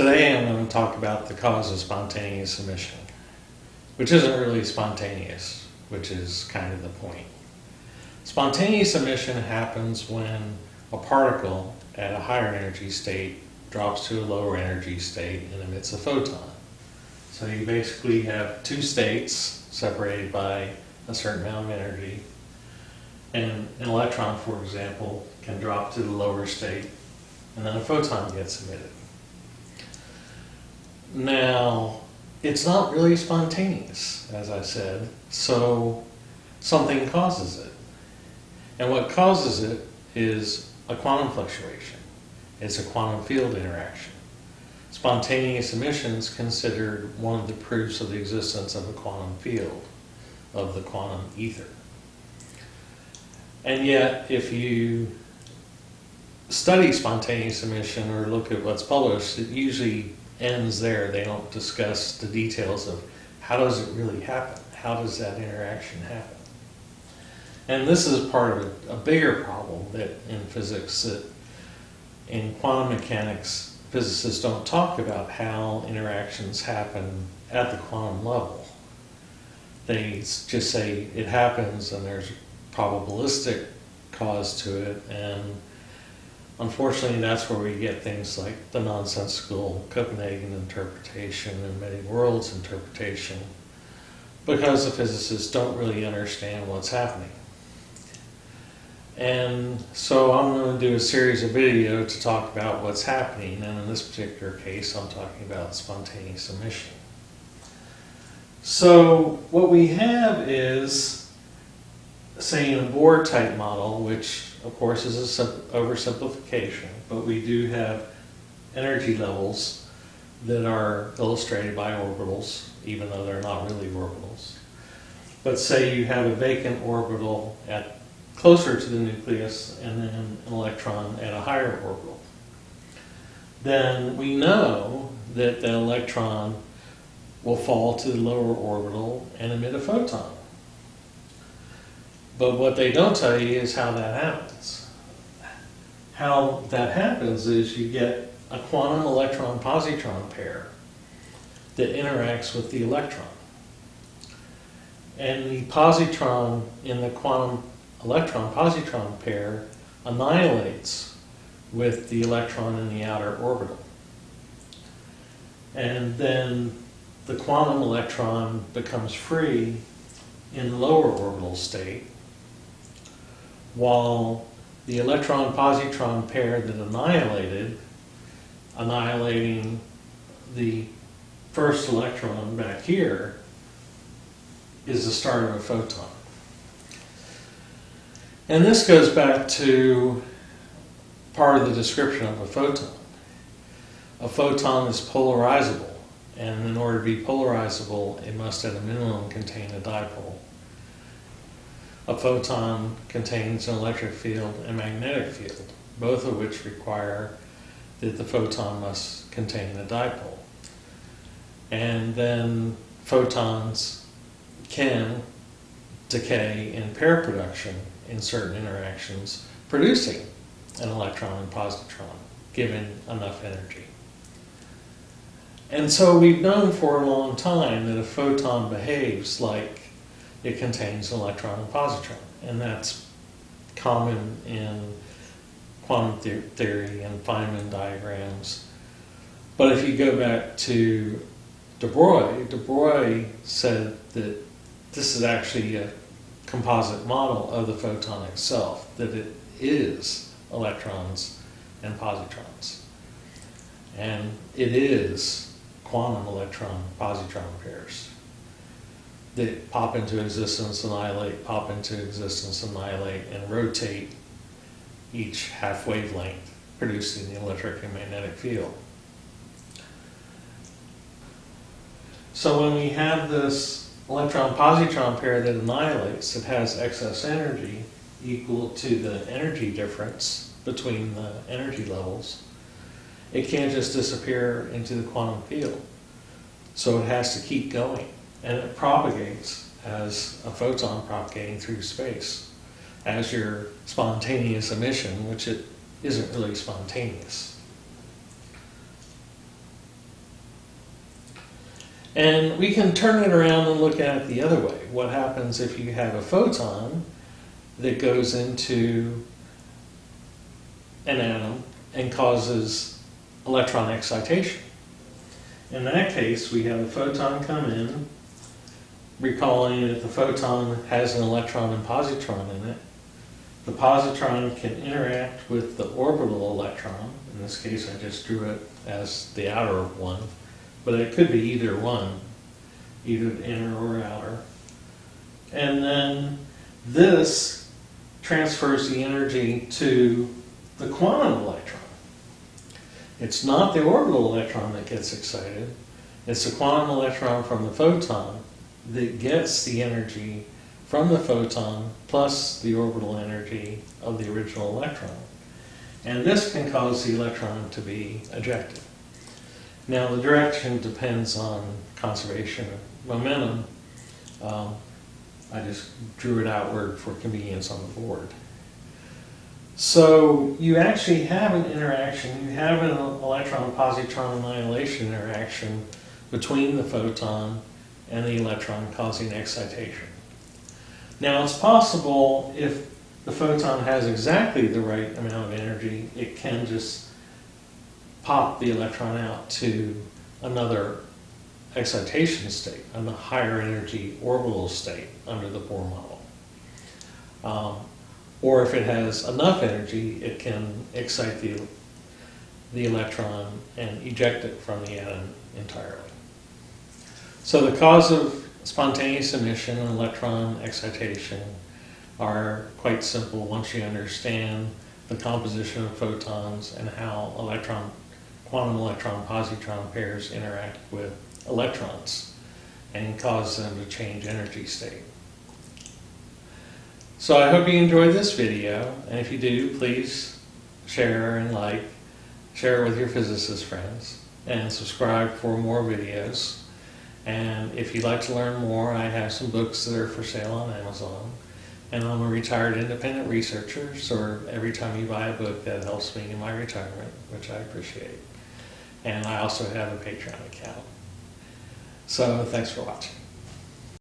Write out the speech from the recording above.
Today I'm going to talk about the cause of spontaneous emission, which isn't really spontaneous, which is kind of the point. Spontaneous emission happens when a particle at a higher energy state drops to a lower energy state and emits a photon. So you basically have two states separated by a certain amount of energy, and an electron, for example, can drop to the lower state and then a photon gets emitted. Now, it's not really spontaneous, as I said, so something causes it. And what causes it is a quantum fluctuation. It's a quantum field interaction. Spontaneous emission is considered one of the proofs of the existence of a quantum field, of the quantum ether. And yet, if you study spontaneous emission or look at what's published, it usually ends there. They don't discuss the details of how does it really happen? How does that interaction happen? And this is part of a bigger problem that in physics, that in quantum mechanics, physicists don't talk about how interactions happen at the quantum level. They just say it happens and there's probabilistic cause to it, and unfortunately that's where we get things like the nonsensical Copenhagen interpretation and many worlds interpretation, because the physicists don't really understand what's happening. And so I'm going to do a series of videos to talk about what's happening, and in this particular case I'm talking about spontaneous emission. So what we have is, say, in a Bohr type model, which of course is an oversimplification, but we do have energy levels that are illustrated by orbitals, even though they're not really orbitals. But say you have a vacant orbital at closer to the nucleus and then an electron at a higher orbital. Then we know that the electron will fall to the lower orbital and emit a photon. But what they don't tell you is how that happens. How that happens is you get a quantum electron-positron pair that interacts with the electron. And the positron in the quantum electron-positron pair annihilates with the electron in the outer orbital. And then the quantum electron becomes free in the lower orbital state, while the electron-positron pair that annihilating the first electron back here, is the start of a photon. And this goes back to part of the description of a photon. A photon is polarizable, and in order to be polarizable, it must at a minimum contain a dipole. A photon contains an electric field and magnetic field, both of which require that the photon must contain a dipole. And then photons can decay in pair production in certain interactions, producing an electron and positron, given enough energy. And so we've known for a long time that a photon behaves like it contains an electron and positron, and that's common in quantum theory and Feynman diagrams. But if you go back to de Broglie said that this is actually a composite model of the photon itself, that it is electrons and positrons. And it is quantum electron-positron pairs that pop into existence, annihilate, pop into existence, annihilate, and rotate each half wavelength, producing the electric and magnetic field. So when we have this electron-positron pair that annihilates, it has excess energy equal to the energy difference between the energy levels. It can't just disappear into the quantum field. So it has to keep going. And it propagates as a photon propagating through space, as your spontaneous emission, which it isn't really spontaneous. And we can turn it around and look at it the other way. What happens if you have a photon that goes into an atom and causes electron excitation? In that case, we have a photon come in, recalling that the photon has an electron and positron in it. The positron can interact with the orbital electron. In this case, I just drew it as the outer one, but it could be either one, either the inner or outer. And then this transfers the energy to the quantum electron. It's not the orbital electron that gets excited. It's the quantum electron from the photon that gets the energy from the photon plus the orbital energy of the original electron. And this can cause the electron to be ejected. Now, the direction depends on conservation of momentum. I just drew it outward for convenience on the board. So you actually have an interaction, you have an electron-positron annihilation interaction between the photon and the electron causing excitation. Now it's possible if the photon has exactly the right amount of energy, it can just pop the electron out to another excitation state, a higher energy orbital state under the Bohr model. Or if it has enough energy, it can excite the electron and eject it from the atom entirely. So the cause of spontaneous emission and electron excitation are quite simple once you understand the composition of photons and how quantum electron-positron pairs interact with electrons and cause them to change energy state. So I hope you enjoyed this video, and if you do, please share and share it with your physicist friends, and subscribe for more videos. And if you'd like to learn more, I have some books that are for sale on Amazon. And I'm a retired independent researcher, so every time you buy a book, that helps me in my retirement, which I appreciate. And I also have a Patreon account. So thanks for watching.